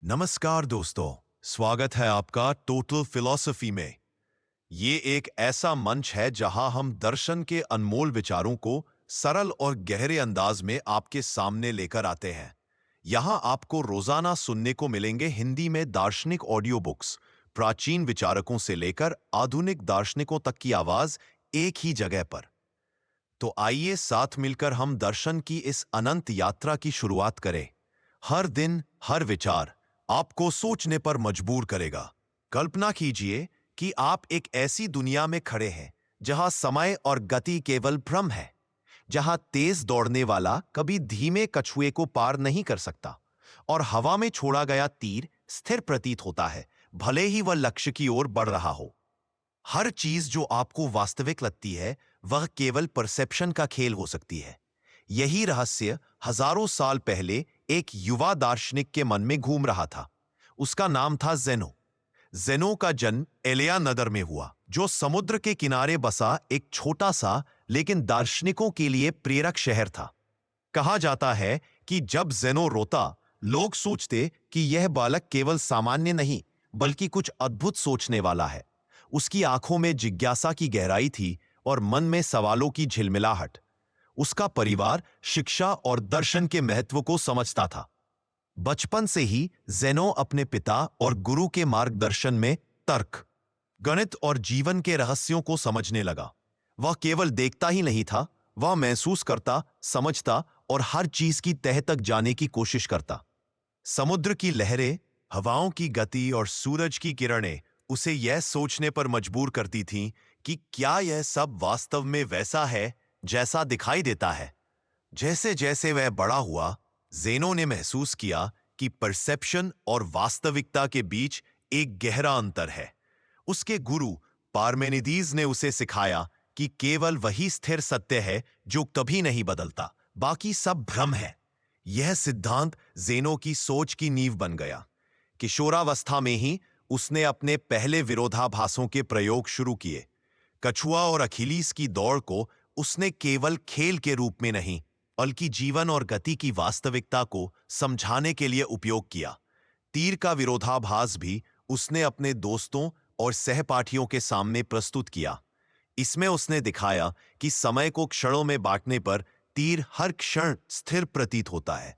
नमस्कार दोस्तों, स्वागत है आपका टोटल फिलॉसफी में। ये एक ऐसा मंच है जहां हम दर्शन के अनमोल विचारों को सरल और गहरे अंदाज में आपके सामने लेकर आते हैं। यहां आपको रोजाना सुनने को मिलेंगे हिंदी में दार्शनिक ऑडियो बुक्स, प्राचीन विचारकों से लेकर आधुनिक दार्शनिकों तक की आवाज एक ही जगह पर। तो आइए साथ मिलकर हम दर्शन की इस अनंत यात्रा की शुरुआत करें। हर दिन हर विचार आपको सोचने पर मजबूर करेगा। कल्पना कीजिए कि आप एक ऐसी दुनिया में खड़े हैं जहां समय और गति केवल भ्रम है, जहां तेज दौड़ने वाला कभी धीमे कछुए को पार नहीं कर सकता और हवा में छोड़ा गया तीर स्थिर प्रतीत होता है, भले ही वह लक्ष्य की ओर बढ़ रहा हो। हर चीज जो आपको वास्तविक लगती है वह केवल परसेप्शन का खेल हो सकती है। यही रहस्य हजारों साल पहले एक युवा दार्शनिक के मन में घूम रहा था। उसका नाम था ज़ेनो। ज़ेनो का जन्म एलिया नगर में हुआ, जो समुद्र के किनारे बसा एक छोटा सा लेकिन दार्शनिकों के लिए प्रेरक शहर था। कहा जाता है कि जब ज़ेनो रोता, लोग सोचते कि यह बालक केवल सामान्य नहीं बल्कि कुछ अद्भुत सोचने वाला है। उसकी आंखों में जिज्ञासा की गहराई थी और मन में सवालों की झिलमिलाहट। उसका परिवार शिक्षा और दर्शन के महत्व को समझता था। बचपन से ही ज़ेनो अपने पिता और गुरु के मार्गदर्शन में तर्क, गणित और जीवन के रहस्यों को समझने लगा। वह केवल देखता ही नहीं था, वह महसूस करता, समझता और हर चीज की तह तक जाने की कोशिश करता। समुद्र की लहरें, हवाओं की गति और सूरज की किरणें उसे यह सोचने पर मजबूर करती थीं कि क्या यह सब वास्तव में वैसा है जैसा दिखाई देता है। जैसे जैसे वह बड़ा हुआ, ज़ेनो ने महसूस किया कि परसेप्शन और वास्तविकता के बीच एक गहरा अंतर है। उसके गुरु पार्मेनिदीज ने उसे सिखाया कि केवल वही स्थिर सत्य है जो कभी नहीं बदलता, बाकी सब भ्रम है। यह सिद्धांत ज़ेनो की सोच की नींव बन गया। किशोरावस्था में ही उसने अपने पहले विरोधाभासों के प्रयोग शुरू किए। कछुआ और अखिलीस की दौड़ को उसने केवल खेल के रूप में नहीं बल्कि जीवन और गति की वास्तविकता को समझाने के लिए उपयोग किया। तीर का विरोधाभास भी उसने अपने दोस्तों और सहपाठियों के सामने प्रस्तुत किया। इसमें उसने दिखाया कि समय को क्षणों में बांटने पर तीर हर क्षण स्थिर प्रतीत होता है।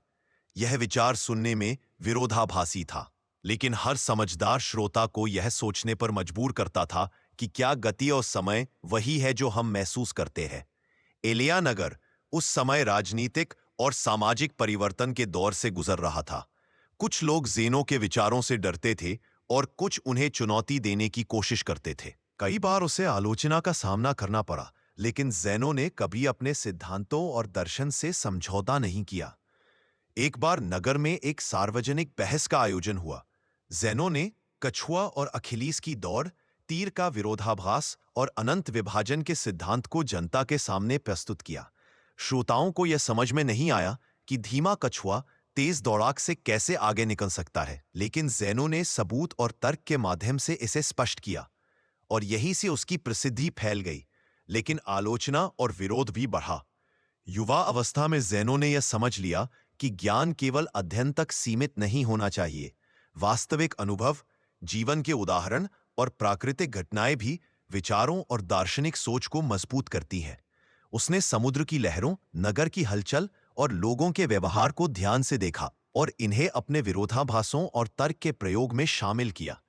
यह विचार सुनने में विरोधाभासी था, लेकिन हर समझदार श्रोता को यह सोचने पर मजबूर करता था कि क्या गति और समय वही है जो हम महसूस करते हैं। एलिया नगर उस समय राजनीतिक और सामाजिक परिवर्तन के दौर से गुजर रहा था। कुछ लोग ज़ेनो के विचारों से डरते थे और कुछ उन्हें चुनौती देने की कोशिश करते थे। कई बार उसे आलोचना का सामना करना पड़ा, लेकिन ज़ेनो ने कभी अपने सिद्धांतों और दर्शन से समझौता नहीं किया। एक बार नगर में एक सार्वजनिक बहस का आयोजन हुआ। ज़ेनो ने कछुआ और अखिलीस की दौड़, तीर का विरोधाभास और अनंत विभाजन के सिद्धांत को जनता के सामने प्रस्तुत किया। श्रोताओं को यह समझ में नहीं आया कि धीमा कछुआ तेज दौड़ाक से कैसे आगे निकल सकता है, लेकिन ज़ेनो ने सबूत और तर्क के माध्यम से इसे स्पष्ट किया और यहीं से उसकी प्रसिद्धि फैल गई। लेकिन आलोचना और विरोध भी बढ़ा। युवा अवस्था में ज़ेनो ने यह समझ लिया कि ज्ञान केवल अध्ययन तक सीमित नहीं होना चाहिए। वास्तविक अनुभव, जीवन के उदाहरण और प्राकृतिक घटनाएं भी विचारों और दार्शनिक सोच को मजबूत करती हैं। उसने समुद्र की लहरों, नगर की हलचल और लोगों के व्यवहार को ध्यान से देखा और इन्हें अपने विरोधाभासों और तर्क के प्रयोग में शामिल किया।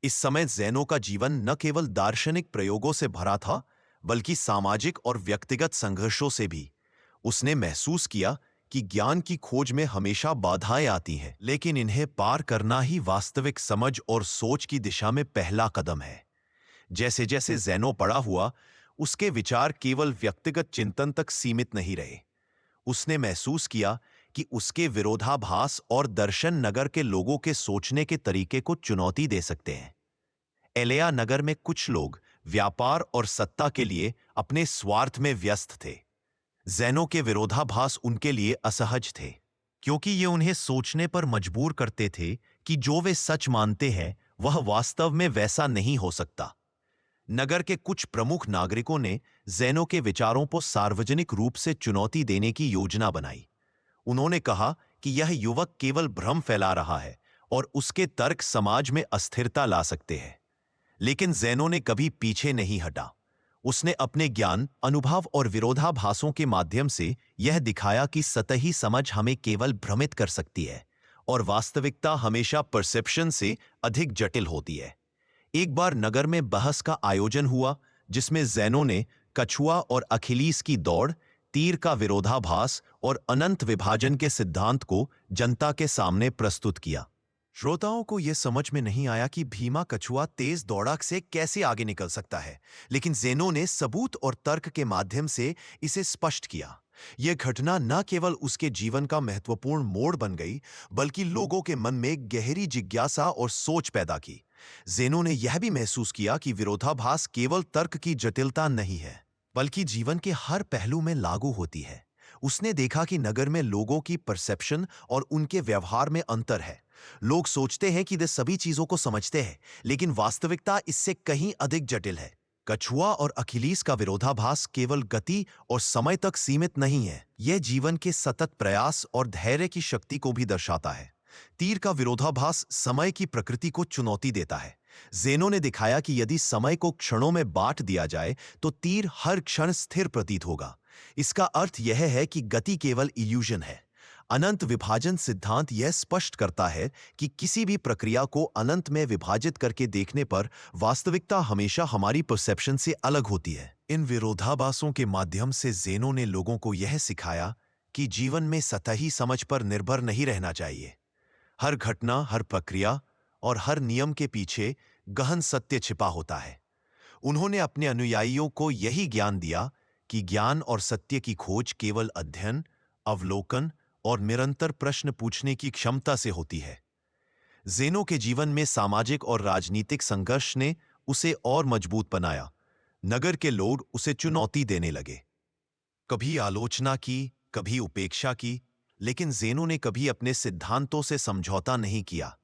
इस समय ज़ेनो का जीवन न केवल दार्शनिक प्रयोगों से भरा था, बल्कि सामाजिक और व्यक्तिगत संघर्षों से भी। उसने महसूस किया कि ज्ञान की खोज में हमेशा बाधाएं आती हैं, लेकिन इन्हें पार करना ही वास्तविक समझ और सोच की दिशा में पहला कदम है। जैसे जैसे ज़ेनो बड़ा हुआ, उसके विचार केवल व्यक्तिगत चिंतन तक सीमित नहीं रहे। उसने महसूस किया कि उसके विरोधाभास और दर्शन नगर के लोगों के सोचने के तरीके को चुनौती दे सकते हैं। एलिया नगर में कुछ लोग व्यापार और सत्ता के लिए अपने स्वार्थ में व्यस्त थे। ज़ेनो के विरोधाभास उनके लिए असहज थे, क्योंकि ये उन्हें सोचने पर मजबूर करते थे कि जो वे सच मानते हैं वह वास्तव में वैसा नहीं हो सकता। नगर के कुछ प्रमुख नागरिकों ने ज़ेनो के विचारों को सार्वजनिक रूप से चुनौती देने की योजना बनाई। उन्होंने कहा कि यह युवक केवल भ्रम फैला रहा है और उसके तर्क समाज में अस्थिरता ला सकते हैं। लेकिन ज़ेनो ने कभी पीछे नहीं हटा। उसने अपने ज्ञान, अनुभव और विरोधाभासों के माध्यम से यह दिखाया कि सतही समझ हमें केवल भ्रमित कर सकती है और वास्तविकता हमेशा परसेप्शन से अधिक जटिल होती है। एक बार नगर में बहस का आयोजन हुआ जिसमें ज़ेनो ने कछुआ और अखिलीस की दौड़, तीर का विरोधाभास और अनंत विभाजन के सिद्धांत को जनता के सामने प्रस्तुत किया। श्रोताओं को यह समझ में नहीं आया कि भीमा कछुआ तेज दौड़ाक से कैसे आगे निकल सकता है, लेकिन ज़ेनो ने सबूत और तर्क के माध्यम से इसे स्पष्ट किया। यह घटना न केवल उसके जीवन का महत्वपूर्ण मोड़ बन गई, बल्कि लोगों के मन में गहरी जिज्ञासा और सोच पैदा की। ज़ेनो ने यह भी महसूस किया कि विरोधाभास केवल तर्क की जटिलता नहीं है, बल्कि जीवन के हर पहलू में लागू होती है। उसने देखा कि नगर में लोगों की परसेप्शन और उनके व्यवहार में अंतर है। लोग सोचते हैं कि वे सभी चीजों को समझते हैं, लेकिन वास्तविकता इससे कहीं अधिक जटिल है। कछुआ और अखिलीस का विरोधाभास केवल गति और समय तक सीमित नहीं है, यह जीवन के सतत प्रयास और धैर्य की शक्ति को भी दर्शाता है। तीर का विरोधाभास समय की प्रकृति को चुनौती देता है। ज़ेनो ने दिखाया कि यदि समय को क्षणों में बांट दिया जाए तो तीर हर क्षण स्थिर प्रतीत होगा। इसका अर्थ यह है कि गति केवल इल्यूजन है। अनंत विभाजन सिद्धांत यह स्पष्ट करता है कि किसी भी प्रक्रिया को अनंत में विभाजित करके देखने पर वास्तविकता हमेशा हमारी परसेप्शन से अलग होती है। इन विरोधाभासों के माध्यम से ज़ेनो ने लोगों को यह सिखाया कि जीवन में सतही समझ पर निर्भर नहीं रहना चाहिए। हर घटना, हर प्रक्रिया और हर नियम के पीछे गहन सत्य छिपा होता है। उन्होंने अपने अनुयायियों को यही ज्ञान दिया कि ज्ञान और सत्य की खोज केवल अध्ययन, अवलोकन और निरंतर प्रश्न पूछने की क्षमता से होती है। ज़ेनो के जीवन में सामाजिक और राजनीतिक संघर्ष ने उसे और मजबूत बनाया। नगर के लोग उसे चुनौती देने लगे, कभी आलोचना की, कभी उपेक्षा की, लेकिन ज़ेनो ने कभी अपने सिद्धांतों से समझौता नहीं किया।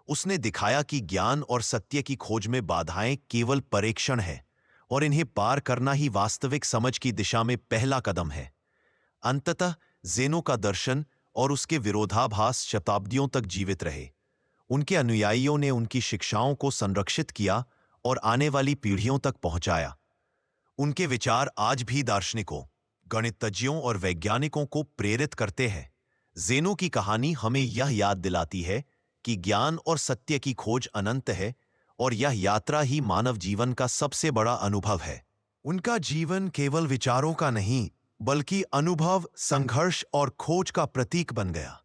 उसने दिखाया कि ज्ञान और सत्य की खोज में बाधाएं केवल परीक्षण है और इन्हें पार करना ही वास्तविक समझ की दिशा में पहला कदम है। अंततः ज़ेनो का दर्शन और उसके विरोधाभास शताब्दियों तक जीवित रहे। उनके अनुयायियों ने उनकी शिक्षाओं को संरक्षित किया और आने वाली पीढ़ियों तक पहुंचाया। उनके विचार आज भी दार्शनिकों, गणितज्ञों और वैज्ञानिकों को प्रेरित करते हैं। ज़ेनो की कहानी हमें यह याद दिलाती है कि ज्ञान और सत्य की खोज अनंत है और यह यात्रा ही मानव जीवन का सबसे बड़ा अनुभव है। उनका जीवन केवल विचारों का नहीं, बल्कि अनुभव, संघर्ष और खोज का प्रतीक बन गया।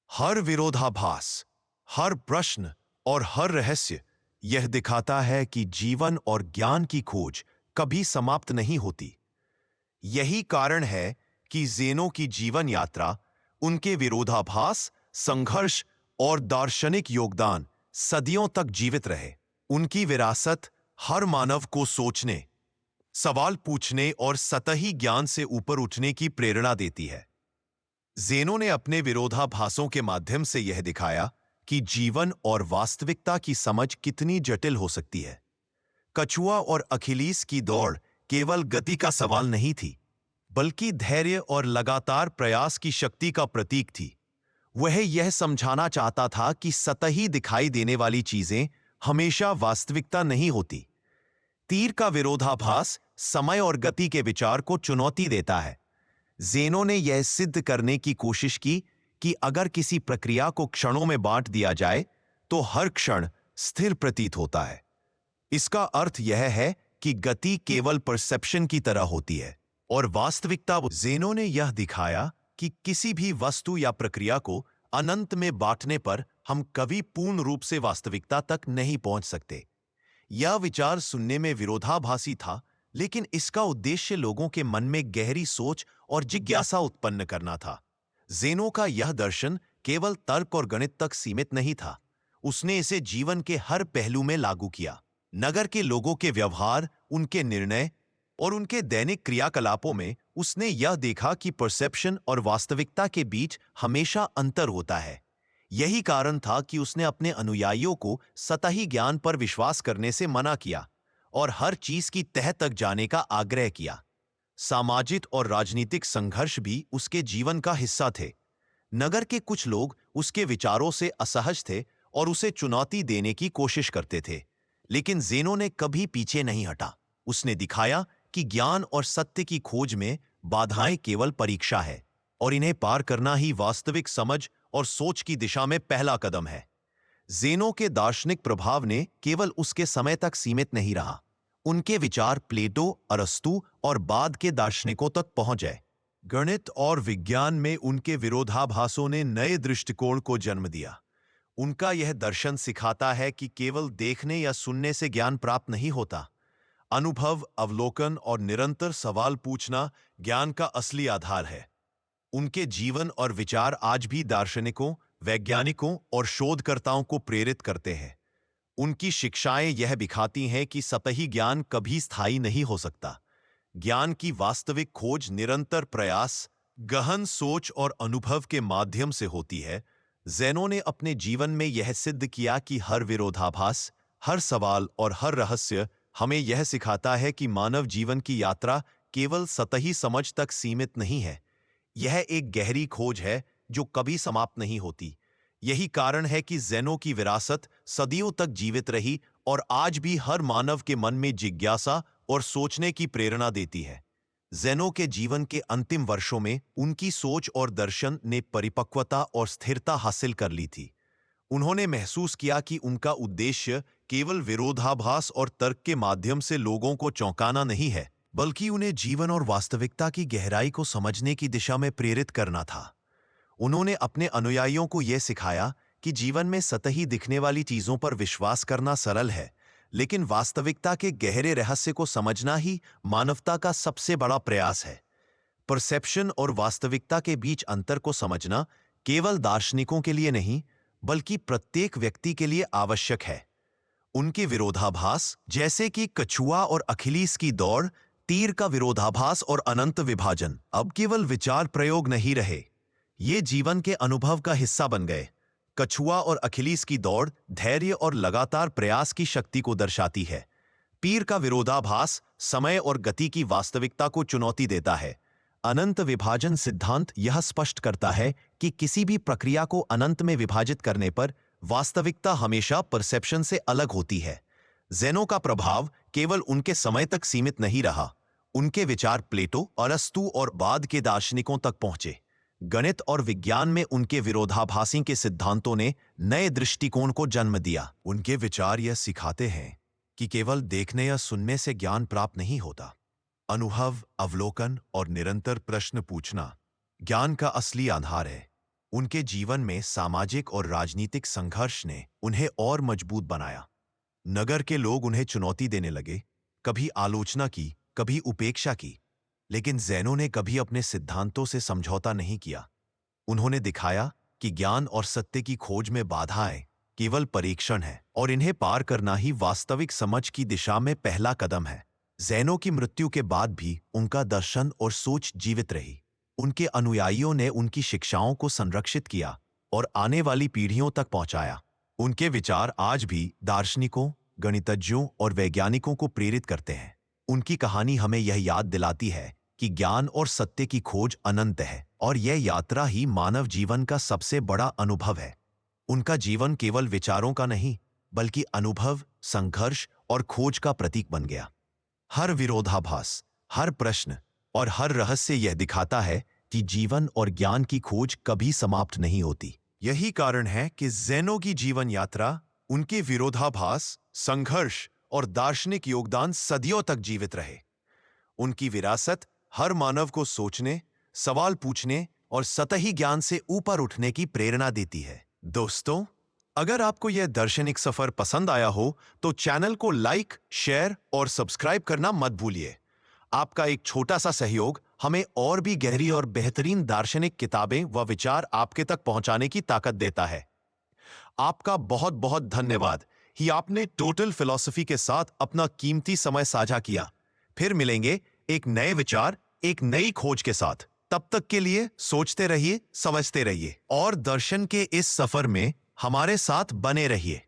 हर विरोधाभास, हर प्रश्न और हर रहस्य यह दिखाता है कि जीवन और ज्ञान की खोज कभी समाप्त नहीं होती। यही कारण है कि ज़ेनो की जीवन यात्रा, उनके विरोधाभास, संघर्ष और दार्शनिक योगदान सदियों तक जीवित रहे। उनकी विरासत हर मानव को सोचने, सवाल पूछने और सतही ज्ञान से ऊपर उठने की प्रेरणा देती है। ज़ेनो ने अपने विरोधाभासों के माध्यम से यह दिखाया कि जीवन और वास्तविकता की समझ कितनी जटिल हो सकती है। कछुआ और अखिलीस की दौड़ केवल गति का सवाल नहीं थी, बल्कि धैर्य और लगातार प्रयास की शक्ति का प्रतीक थी। वह यह समझाना चाहता था कि सतही दिखाई देने वाली चीजें हमेशा वास्तविकता नहीं होती। तीर का विरोधाभास समय और गति के विचार को चुनौती देता है। ज़ेनो ने यह सिद्ध करने की कोशिश की कि अगर किसी प्रक्रिया को क्षणों में बांट दिया जाए तो हर क्षण स्थिर प्रतीत होता है। इसका अर्थ यह है कि गति केवल परसेप्शन की तरह होती है और वास्तविकता। ज़ेनो ने यह दिखाया कि किसी भी वस्तु या प्रक्रिया को अनंत में बांटने पर हम कभी पूर्ण रूप से वास्तविकता तक नहीं पहुंच सकते। यह विचार सुनने में विरोधाभासी था, लेकिन इसका उद्देश्य लोगों के मन में गहरी सोच और जिज्ञासा उत्पन्न करना था। ज़ेनो का यह दर्शन केवल तर्क और गणित तक सीमित नहीं था, उसने इसे जीवन के हर पहलू में लागू किया। नगर के लोगों के व्यवहार, उनके निर्णय और उनके दैनिक क्रियाकलापों में उसने यह देखा कि परसेप्शन और वास्तविकता के बीच हमेशा अंतर होता है। यही कारण था कि उसने अपने अनुयायियों को सतही ज्ञान पर विश्वास करने से मना किया और हर चीज की तह तक जाने का आग्रह किया। सामाजिक और राजनीतिक संघर्ष भी उसके जीवन का हिस्सा थे। नगर के कुछ लोग उसके विचारों से असहज थे और उसे चुनौती देने की कोशिश करते थे, लेकिन ज़ेनो ने कभी पीछे नहीं हटा। उसने दिखाया कि ज्ञान और सत्य की खोज में बाधाएं केवल परीक्षा है और इन्हें पार करना ही वास्तविक समझ और सोच की दिशा में पहला कदम है। ज़ेनो के दार्शनिक प्रभाव ने केवल उसके समय तक सीमित नहीं रहा। उनके विचार प्लेटो, अरस्तु और बाद के दार्शनिकों तक पहुंच गए। गणित और विज्ञान में उनके विरोधाभासों ने नए दृष्टिकोण को जन्म दिया। उनका यह दर्शन सिखाता है कि केवल देखने या सुनने से ज्ञान प्राप्त नहीं होता। अनुभव, अवलोकन और निरंतर सवाल पूछना ज्ञान का असली आधार है। उनके जीवन और विचार आज भी दार्शनिकों, वैज्ञानिकों और शोधकर्ताओं को प्रेरित करते हैं। उनकी शिक्षाएं यह दिखाती हैं कि सतही ज्ञान कभी स्थायी नहीं हो सकता। ज्ञान की वास्तविक खोज निरंतर प्रयास, गहन सोच और अनुभव के माध्यम से होती है। ज़ेनो ने अपने जीवन में यह सिद्ध किया कि हर विरोधाभास, हर सवाल और हर रहस्य हमें यह सिखाता है कि मानव जीवन की यात्रा केवल सतही समझ तक सीमित नहीं है। यह एक गहरी खोज है जो कभी समाप्त नहीं होती। यही कारण है कि ज़ेनो की विरासत सदियों तक जीवित रही और आज भी हर मानव के मन में जिज्ञासा और सोचने की प्रेरणा देती है। ज़ेनो के जीवन के अंतिम वर्षों में उनकी सोच और दर्शन ने परिपक्वता और स्थिरता हासिल कर ली थी। उन्होंने महसूस किया कि उनका उद्देश्य केवल विरोधाभास और तर्क के माध्यम से लोगों को चौंकाना नहीं है, बल्कि उन्हें जीवन और वास्तविकता की गहराई को समझने की दिशा में प्रेरित करना था। उन्होंने अपने अनुयायियों को यह सिखाया कि जीवन में सतही दिखने वाली चीजों पर विश्वास करना सरल है, लेकिन वास्तविकता के गहरे रहस्य को समझना ही मानवता का सबसे बड़ा प्रयास है। परसेप्शन और वास्तविकता के बीच अंतर को समझना केवल दार्शनिकों के लिए नहीं, बल्कि प्रत्येक व्यक्ति के लिए आवश्यक है। उनके विरोधाभास, जैसे कि कछुआ और अखिलीस की दौड़, तीर का विरोधाभास और अनंत विभाजन, अब केवल विचार प्रयोग नहीं रहे, ये जीवन के अनुभव का हिस्सा बन गए। कछुआ और अखिलीस की दौड़ धैर्य और लगातार प्रयास की शक्ति को दर्शाती है। पीर का विरोधाभास समय और गति की वास्तविकता को चुनौती देता है। अनंत विभाजन सिद्धांत यह स्पष्ट करता है कि किसी भी प्रक्रिया को अनंत में विभाजित करने पर वास्तविकता हमेशा परसेप्शन से अलग होती है। ज़ेनो का प्रभाव केवल उनके समय तक सीमित नहीं रहा। उनके विचार प्लेटो, अरस्तु और बाद के दार्शनिकों तक पहुंचे। गणित और विज्ञान में उनके विरोधाभासी के सिद्धांतों ने नए दृष्टिकोण को जन्म दिया। उनके विचार यह सिखाते हैं कि केवल देखने या सुनने से ज्ञान प्राप्त नहीं होता। अनुभव, अवलोकन और निरंतर प्रश्न पूछना ज्ञान का असली आधार है। उनके जीवन में सामाजिक और राजनीतिक संघर्ष ने उन्हें और मजबूत बनाया। नगर के लोग उन्हें चुनौती देने लगे, कभी आलोचना की, कभी उपेक्षा की, लेकिन ज़ेनो ने कभी अपने सिद्धांतों से समझौता नहीं किया। उन्होंने दिखाया कि ज्ञान और सत्य की खोज में बाधाएं केवल परीक्षण है और इन्हें पार करना ही वास्तविक समझ की दिशा में पहला कदम है। ज़ेनो की मृत्यु के बाद भी उनका दर्शन और सोच जीवित रही। उनके अनुयायियों ने उनकी शिक्षाओं को संरक्षित किया और आने वाली पीढ़ियों तक पहुंचाया। उनके विचार आज भी दार्शनिकों, गणितज्ञों और वैज्ञानिकों को प्रेरित करते हैं। उनकी कहानी हमें यह याद दिलाती है कि ज्ञान और सत्य की खोज अनंत है और यह यात्रा ही मानव जीवन का सबसे बड़ा अनुभव है। उनका जीवन केवल विचारों का नहीं, बल्कि अनुभव, संघर्ष और खोज का प्रतीक बन गया। हर विरोधाभास, हर प्रश्न और हर रहस्य यह दिखाता है कि जीवन और ज्ञान की खोज कभी समाप्त नहीं होती। यही कारण है कि ज़ेनो की जीवन यात्रा, उनके विरोधाभास, संघर्ष और दार्शनिक योगदान सदियों तक जीवित रहे। उनकी विरासत हर मानव को सोचने, सवाल पूछने और सतही ज्ञान से ऊपर उठने की प्रेरणा देती है। दोस्तों, अगर आपको यह दार्शनिक सफर पसंद आया हो तो चैनल को लाइक, शेयर और सब्सक्राइब करना मत भूलिए। आपका एक छोटा सा सहयोग हमें और भी गहरी और बेहतरीन दार्शनिक किताबें व विचार आपके तक पहुंचाने की ताकत देता है। आपका बहुत बहुत धन्यवाद कि आपने टोटल फिलॉसफी के साथ अपना कीमती समय साझा किया। फिर मिलेंगे एक नए विचार, एक नई खोज के साथ। तब तक के लिए सोचते रहिए, समझते रहिए और दर्शन के इस सफर में हमारे साथ बने रहिए।